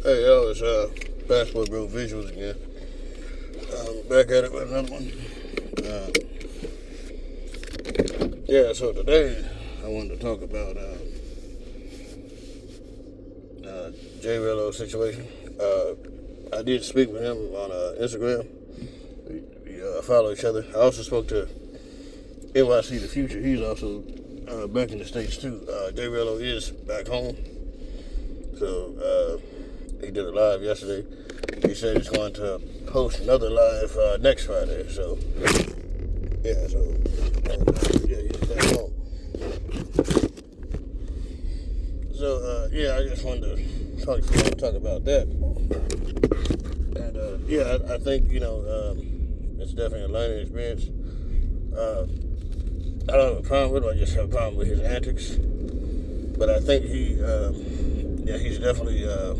Hey, yo, it's Passport Bro Visuals again. Back at it with another one. So today I wanted to talk about J Rello situation. I did speak with him on Instagram. We follow each other. I also spoke to NYC the Future. He's also back in the States too. J Rello is back home. So he did a live yesterday. He said he's going to host another live next Friday. So he's back home. So I just wanted to talk about that. And I think it's definitely a learning experience. I don't have a problem with him. I just have a problem with his antics. But I think he's definitely a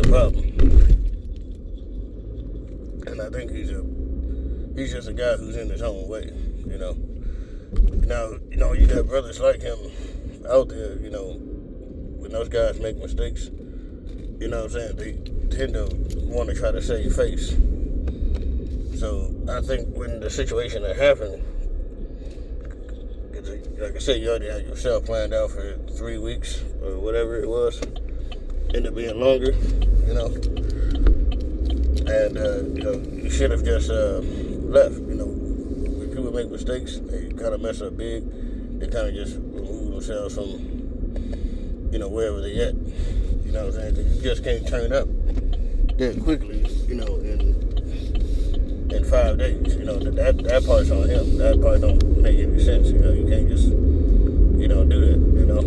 problem. And I think he's just a guy who's in his own way, Now, you got brothers like him out there, when those guys make mistakes, you know what I'm saying, they tend to want to try to save face. So I think when the situation that happened, like I said, you already had yourself planned out for 3 weeks or whatever it was, ended up being longer, and you should have just left. When people make mistakes, they kind of mess up big. They kind of just remove themselves from wherever they at. You know what I'm saying? 'Cause you just can't turn up that quickly. In 5 days. That part's on him. That part don't make any sense. You can't just do that.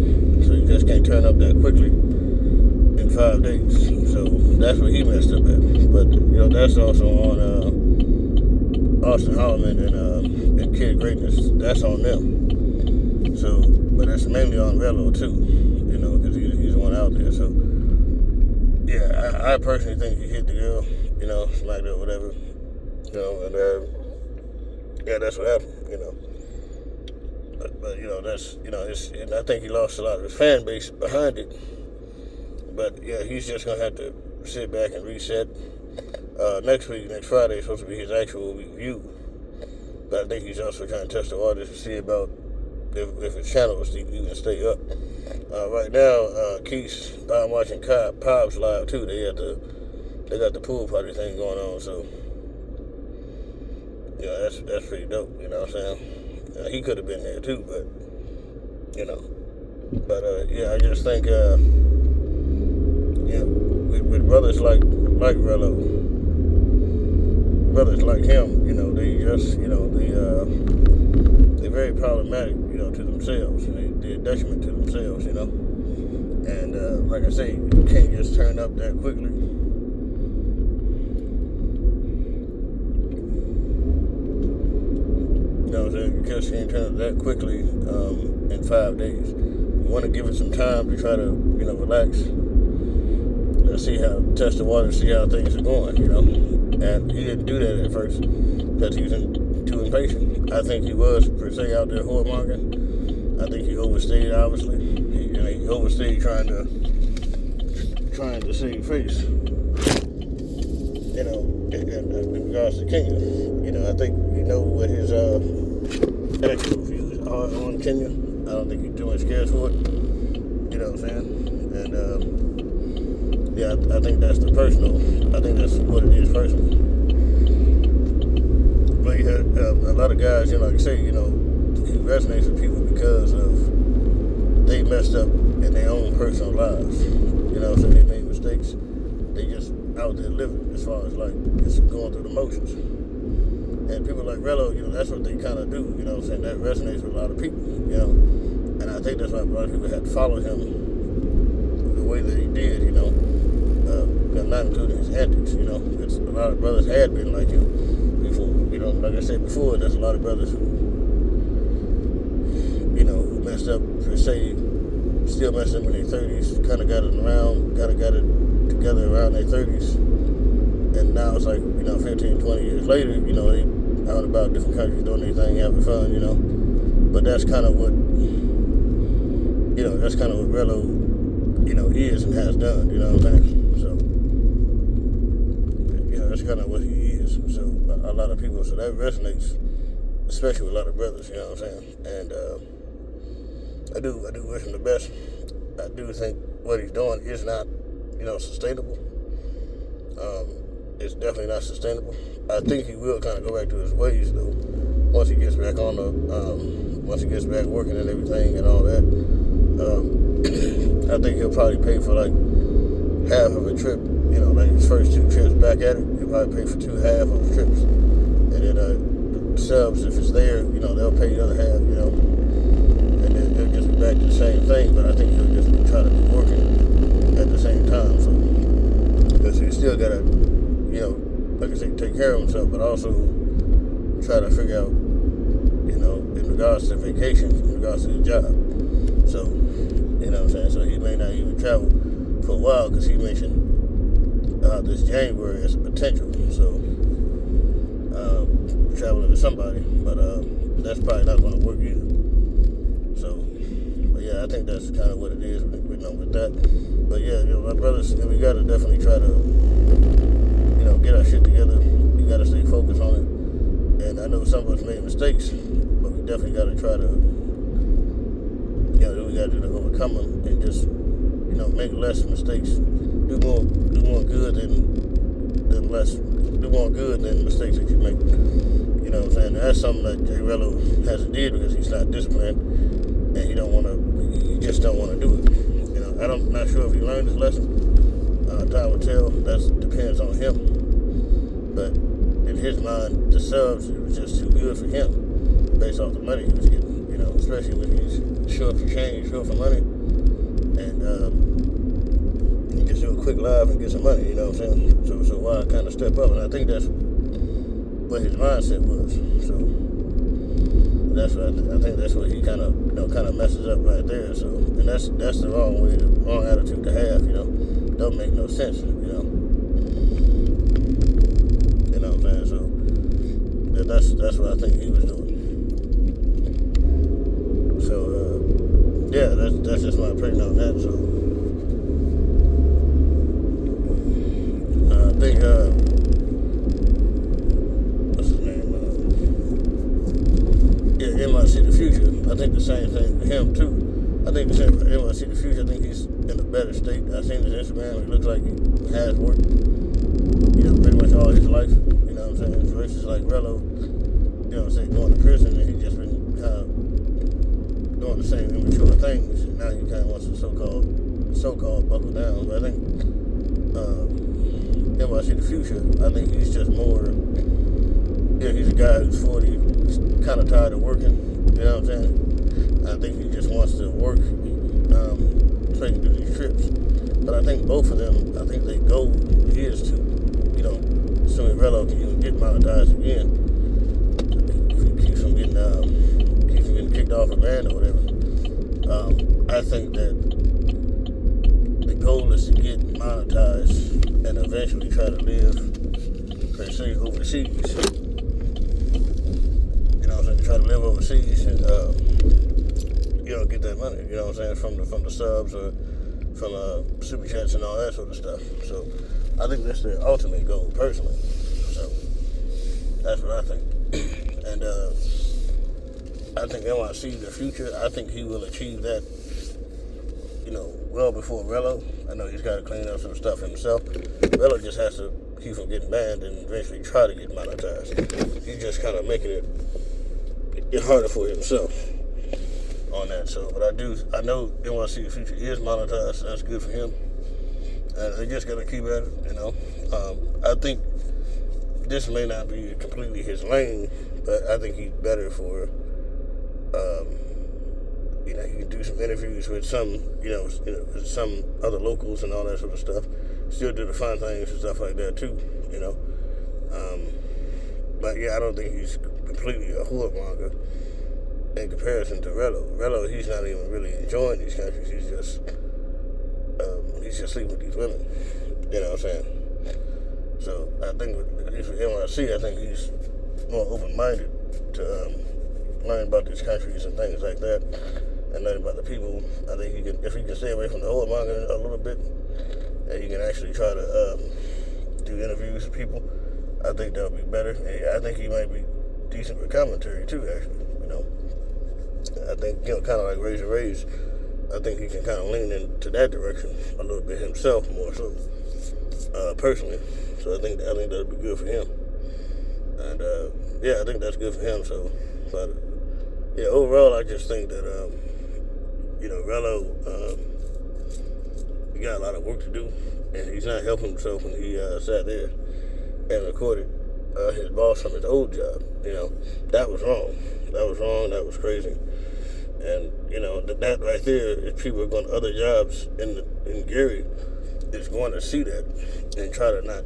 So you just can't turn up that quickly in 5 days. So that's what he messed up at. But that's also on Austin Holloman and Kid Greatness. That's on them. So, but that's mainly on Rello too. Because he's the one out there. So yeah, I personally think he hit the girl. Smacked her, whatever. That's what happened. But that's and I think he lost a lot of his fan base behind it. But yeah, he's just gonna have to sit back and reset. Next Friday, is supposed to be his actual review. But I think he's also trying to test the waters to see about if his channel will even stay up. Right now, Keith's, I'm watching Pop's live too. They got the pool party thing going on, so that's pretty dope. You know what I'm saying? He could have been there too, but I just think with brothers like Rello, brothers like him, they're very problematic, to themselves. They're a detriment to themselves, And like I say, you can't just turn up that quickly. You just can't turn up that quickly in 5 days. You want to give it some time to try to, relax. Test the water, see how things are going, And he didn't do that at first because he was too impatient. I think he was, per se, out there whoremongering. I think he overstayed, obviously. He overstayed trying to save face. In regards to Kenya. I think what his actual views are on Kenya. I don't think he's too much cares for it. You know what I'm saying? And I think that's I think that's what it is personally. But you had a lot of guys, like I say, he resonates with people because of they messed up in their own personal lives. So they made mistakes. They just out there living as far as just going through the motions. And people like Rello, that's what they kind of do, that resonates with a lot of people, And I think that's why a lot of people had to follow him the way that he did, not including his antics, because a lot of brothers had been like him before, like I said before, there's a lot of brothers who messed up, per se, still messed up in their 30s, kind of got it together around their 30s. And now it's like, 15, 20 years later, they out about different countries doing their thing, having fun, But that's kind of what, Rello is and has done. You know what I'm saying? So that's kind of what he is. So a lot of people, so that resonates, especially with a lot of brothers. You know what I'm saying? And I do wish him the best. I do think what he's doing is not, sustainable. It's definitely not sustainable. I think he will kind of go back to his ways though, once he gets back on once he gets back working and everything and all that. I think he'll probably pay for like half of a trip. Like his first 2 trips back at it, he'll probably pay for half of the trips, and then subs, if it's there, they'll pay the other half. And then it'll just be back to the same thing. But I think he'll just try to be working at the same time. So because he still gotta, like I say, take care of himself, but also try to figure out, in regards to vacation, in regards to his job. So, you know what I'm saying? So he may not even travel for a while because he mentioned this January as a potential. So, traveling with somebody, but that's probably not going to work either. So, but yeah, I think that's kind of what it is with that. But yeah, my brothers, we got to definitely try to, get our shit together. We got to stay focused on it. And I know some of us made mistakes, but we definitely got to try to, we got to do to overcome them and just, make less mistakes. Do more good than less. Do more good than mistakes that you make. You know what I'm saying? That's something that J Rello hasn't did because he's not disciplined and he just don't want to do it. I'm not sure if he learned his lesson. Time will tell. That depends on him. But in his mind, the subs, it was just too good for him based off the money he was getting. Especially when he's short for change, short for money, and he just do a quick live and get some money. You know what I'm saying? So why kind of step up? And I think that's what his mindset was. So that's what I think that's what he kind of messes up right there. So and that's the wrong attitude to have. Don't make no sense. You know what I'm saying? So that's what I think he was doing. So yeah, that's just my opinion on that. So I think what's his name? NYC the Future. I think the same thing for him too. I think the same for NYC the Future. I think he's in a better state. I've seen his Instagram. It looks like he has worked, pretty much all his life. You know what I'm saying? Versus like Rello, going to prison and he just been kind of doing the same immature things. And now he kind of wants to so-called buckle down. But I think NYC the Future, I think he's just more, he's a guy who's 40, he's kind of tired of working, you know what I'm saying? I think he just wants to work so he can do these trips. But I think both of them, I think their goal is to, assuming Rello can even get monetized again, if he keeps from getting kicked off a band or whatever. I think that the goal is to get monetized and eventually try to live, per se, overseas. Try to live overseas and get that money. You know what I'm saying, from the subs or from super chats and all that sort of stuff. So I think that's the ultimate goal, personally. So that's what I think. And I think NYC the Future, I think he will achieve that, well before Rello. I know he's got to clean up some stuff himself. Rello just has to keep from getting banned and eventually try to get monetized. He's just kind of making it harder for himself on that. So, but I know NYC the Future is monetized, so that's good for him. And they just got to keep at it, I think this may not be completely his lane, but I think he's better for, he can do some interviews with some, some other locals and all that sort of stuff. Still do the fun things and stuff like that too, But yeah, I don't think he's completely a whoremonger in comparison to Rello. Rello, he's not even really enjoying these countries. He's just sleeping with these women. You know what I'm saying? So I think with NYC, I think he's more open-minded to learn about these countries and things like that. and nothing about the people. I think if he can stay away from the whoremongering a little bit, and he can actually try to do interviews with people, I think that would be better. And I think he might be decent with commentary too, actually. I think, kind of like Razor Ray's, I think he can kind of lean into that direction a little bit himself, more so, personally. So I think that would be good for him. And I think that's good for him. So, but yeah, overall, I just think that Rello, he got a lot of work to do, and he's not helping himself when he sat there and recorded his boss from his old job. That was wrong. That was wrong. That was crazy. And that right there, if people are going to other jobs in Gary, is going to see that and try to not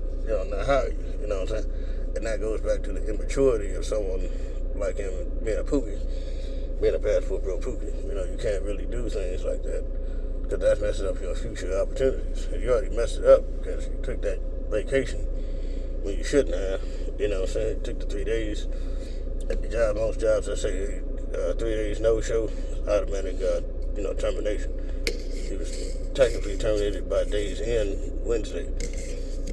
hire you. You know what I'm saying? And that goes back to the immaturity of someone like him being a passport bro pookie. You can't really do things like that because that's messing up your future opportunities. And you already messed it up because you took that vacation when you shouldn't have. You know what I'm saying? You took the 3 days at the job. Most jobs, I say 3 days no show, automatic termination. He was technically terminated by days end Wednesday.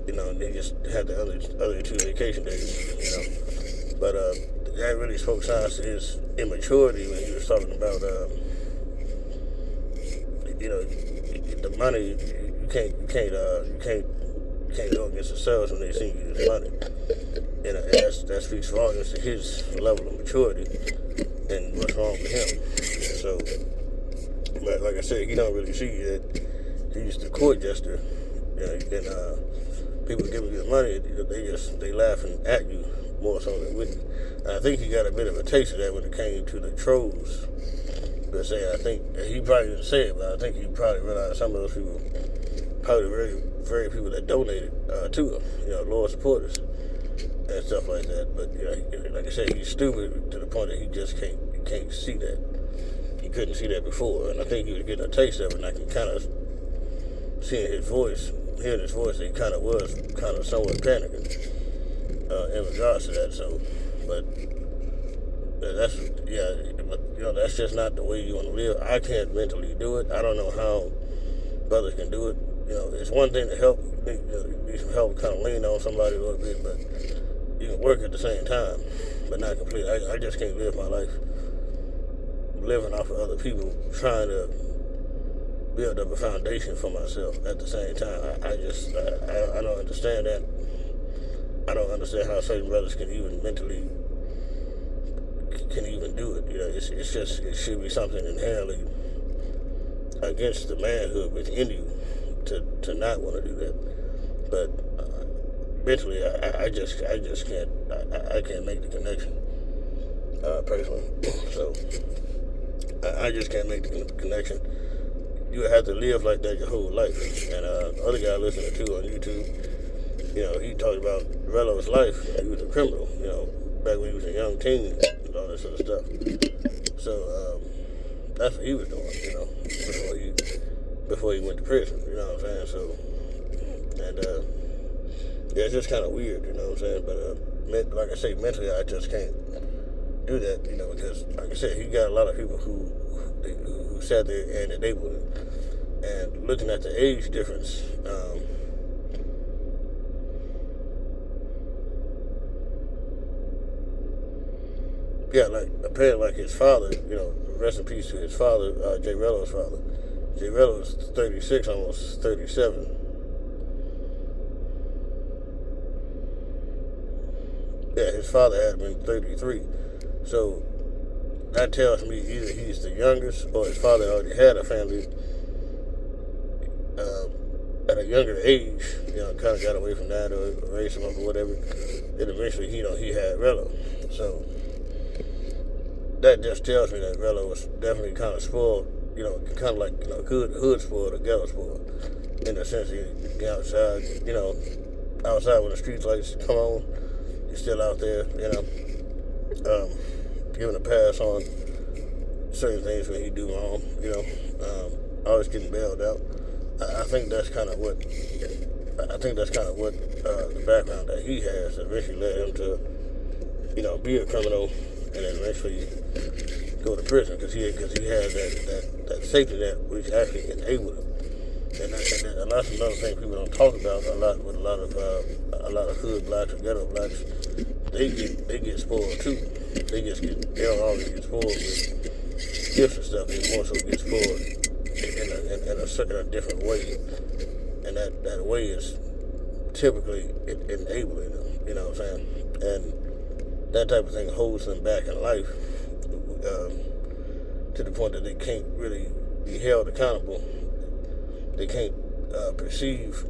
And they just had the other 2 vacation days. But that really spoke signs to his immaturity when he was talking about the money. You can't go against the sales when they see you use money. And that speaks volumes to his level of maturity and what's wrong with him. So, like I said, he don't really see that he's the court jester. And people giving you the money, they laughing at you more so than with you. And I think he got a bit of a taste of that when it came to the trolls. I think he probably didn't say it, but I think he probably realized some of those people, probably very, very people that donated to him, loyal supporters and stuff like that. But like I said, he's stupid to the point that he can't see that. He couldn't see that before, and I think he was getting a taste of it. And I can kind of hearing his voice, that he kind of was somewhat panicking in regards to that. So, but that's just not the way you want to live. I can't mentally do it. I don't know how brothers can do it. It's one thing to help. You need some help, kind of lean on somebody a little bit, but you can work at the same time, but not completely. I just can't live my life living off of other people, trying to build up a foundation for myself at the same time. I don't understand that. I don't understand how certain brothers can even mentally do it. It should be something inherently against the manhood within you to not want to do that. But mentally, I just can't. I can't make the connection personally. So I just can't make the connection. You would have to live like that your whole life. And other guy listening to on YouTube, he talked about Rello's life. He was a criminal, back when he was a young teen and all that sort of stuff. So that's what he was doing, before he went to prison. You know what I'm saying? So, and it's just kind of weird, you know what I'm saying? But like I say, mentally, I just can't do that, because like I said, he got a lot of people who sat there and enabled him. And looking at the age difference, apparently his father, rest in peace to his father, J Rello's father. J Rello was 36, almost 37. Yeah, his father had been 33. So that tells me either he's the youngest or his father already had a family at a younger age, kind of got away from that or raised him up or whatever. Then eventually, he had Rello. So that just tells me that Rello was definitely kind of spoiled, kind of like, hood spoiled or ghetto spoiled. In the sense he get outside, outside when the street lights come on, he's still out there, giving a pass on certain things when he do wrong, always getting bailed out. I think that's kind of what the background that he has eventually led him to, be a criminal, and then eventually go to prison because he had that safety net which actually enabled him. And that's another thing people don't talk about a lot with a lot of hood blacks or ghetto blacks. They get spoiled too. They don't always get spoiled with gifts and stuff. They more so get spoiled in a different way, and that way is typically enabling them. You know what I'm saying? And that type of thing holds them back in life to the point that they can't really be held accountable. They can't perceive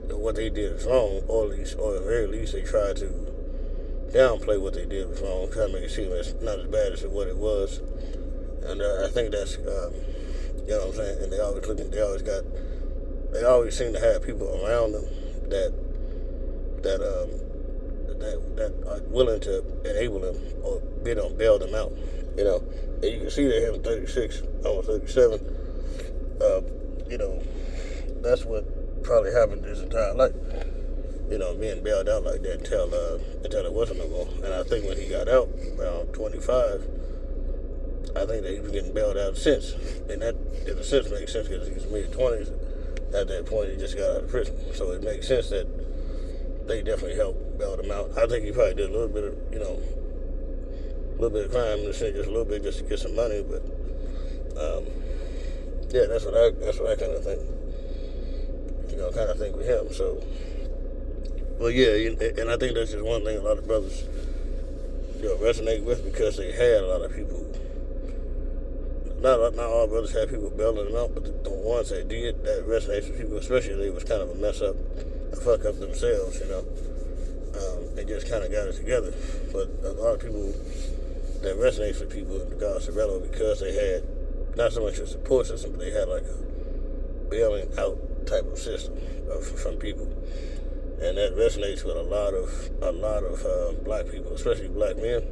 what they did is wrong, or at the very least, they try to downplay what they did was wrong, try to make it seem as not as bad as what it was. And I think that's, you know what I'm saying. And they always seem to have people around them that are willing to enable them or bail them out. You know, and you can see that him 36, almost 37. You know, that's what probably happened his entire life. You know, being bailed out like that until it wasn't no more. And I think when he got out around 25, I think that he was getting bailed out since. And that, in a sense, makes sense because he was mid-20s. At that point, he just got out of prison. So it makes sense that they definitely helped bail him out. I think he probably did a little bit of crime in the sense, just a little bit just to get some money. But yeah, that's what I kind of think. You know, kind of think with him. So, well, yeah, and I think that's just one thing a lot of brothers, you know, resonate with because they had a lot of people. Not all brothers had people bailing them out, but the ones that did, that resonates with people, especially if they was kind of a mess up, a fuck up themselves, you know. They just kind of got it together. But a lot of people that resonates with people in regards to Rello because they had not so much a support system, but they had like a bailing out type of system from people, and that resonates with a lot of black people, especially black men.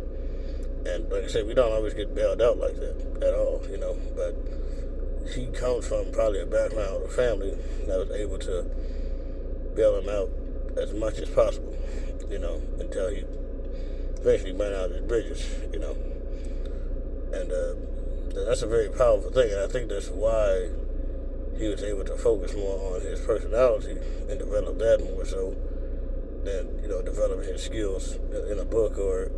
And like I said, we don't always get bailed out like that at all, you know. But he comes from probably a background of a family that was able to bail him out as much as possible, you know, until he eventually burned out his bridges, you know. And that's a very powerful thing, and I think that's why he was able to focus more on his personality and develop that more so than, you know, developing his skills in a book or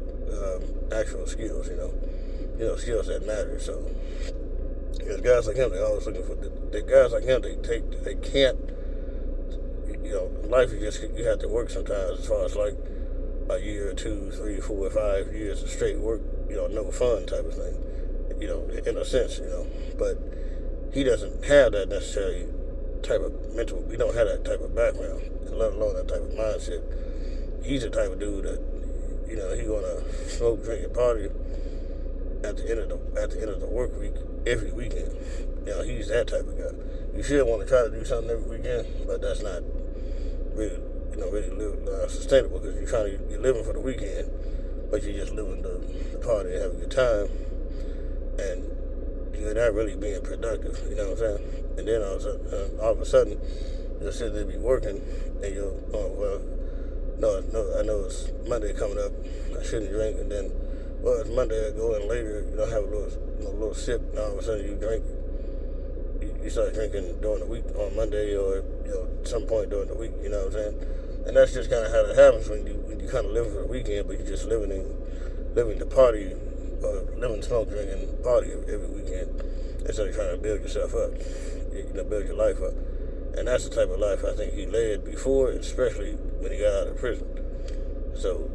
actual skills, you know, skills that matter. So, because guys like him, they're always looking for the guys like him. They can't, you know, life you have to work sometimes. As far as like a year or 2, 3, 4, 5 years of straight work, you know, no fun type of thing, you know, in a sense, you know, but he doesn't have that necessarily type of mental. We don't have that type of background, let alone that type of mindset. He's the type of dude that, you know, he's gonna smoke, drink, and party at the end of the work week every weekend. You know, he's that type of guy. You should want to try to do something every weekend, but that's not really, you know, really sustainable because you're living for the weekend, but you're just living the party and having a good time, and you're not really being productive. You know what I'm saying? And then all of a sudden, you'll sit there be working, and you'll, oh well. No, I know it's Monday coming up. I shouldn't drink, and then, well, it's Monday. I go in later. You know, have a little sip, and all of a sudden you drink. You start drinking during the week on Monday, or you know, some point during the week. You know what I'm saying? And that's just kind of how that happens when you kind of live for the weekend, but you're just living to party, or living, smoke, drinking, party every weekend instead of trying to build yourself up. You know, build your life up. And that's the type of life I think he led before, especially when he got out of prison. So,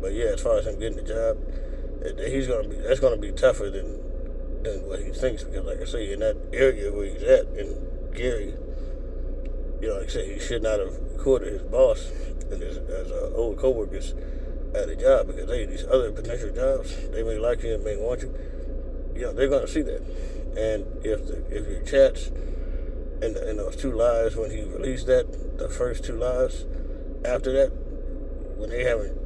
but yeah, as far as him getting the job, that's gonna be tougher than what he thinks, because like I say, in that area where he's at in Gary, you know, like I say, he should not have recorded his boss and his old coworkers at the job, because these other potential jobs, they may like you and may want you. You know, they're gonna see that. And if your chats and those 2 lies when he released that, the first 2 lies, after that, when they having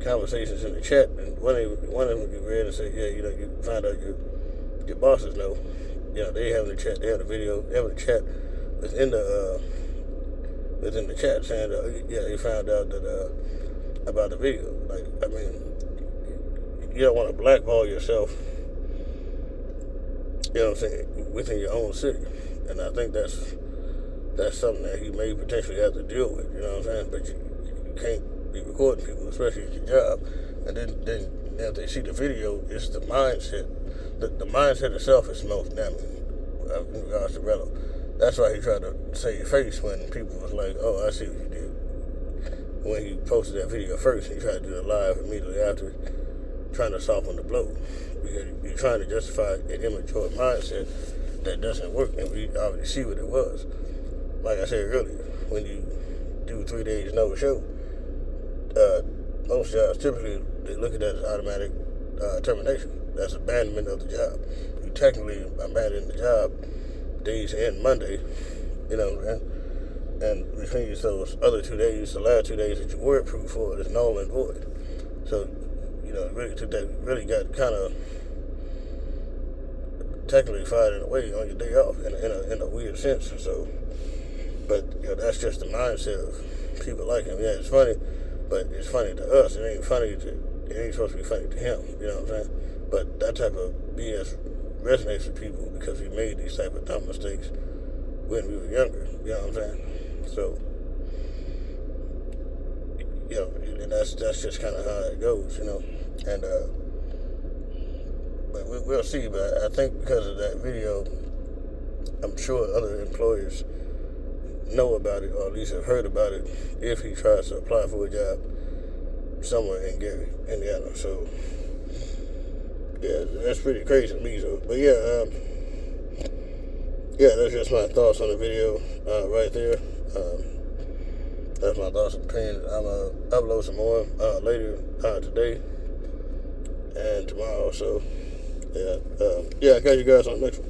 conversations in the chat, and one of them would get read and say, yeah, you know, you find out your bosses know. You know, they having the chat, they have the video, they having the chat within the chat saying, yeah, they found out that about the video. Like, I mean, you don't want to blackball yourself, you know what I'm saying, within your own city. And I think that's something that he may potentially have to deal with, you know what I'm saying? But you can't be recording people, especially at your job. And then if they see the video, it's the mindset. The mindset itself is most damning in regards to Rello. That's why he tried to save face when people was like, oh, I see what you did. When he posted that video first, he tried to do the live immediately after, trying to soften the blow. Because you're trying to justify an immature mindset that doesn't work, and we already see what it was. Like I said earlier, when you do 3 days no show, most jobs typically they look at that as automatic termination. That's abandonment of the job. You technically abandon the job. Days end Monday, you know what I'm saying? And which means those other 2 days, the last 2 days that you were approved for, is null and void. So, you know, really got kind of technically fired in a way on your day off in a weird sense. So, but you know, that's just the mindset of people like him. Yeah, it's funny, but it's funny to us. It ain't supposed to be funny to him. You know what I'm saying? But that type of BS resonates with people because we made these type of dumb mistakes when we were younger. You know what I'm saying? So, you know, and that's just kind of how it goes, you know. And but we'll see. But I think because of that video, I'm sure other employers know about it, or at least have heard about it, if he tries to apply for a job somewhere in Gary, Indiana. So, yeah, that's pretty crazy to me. So, but yeah, that's just my thoughts on the video right there. That's my thoughts and opinions. I'm going to upload some more later today and tomorrow. So, yeah, I'll catch you guys on the next one.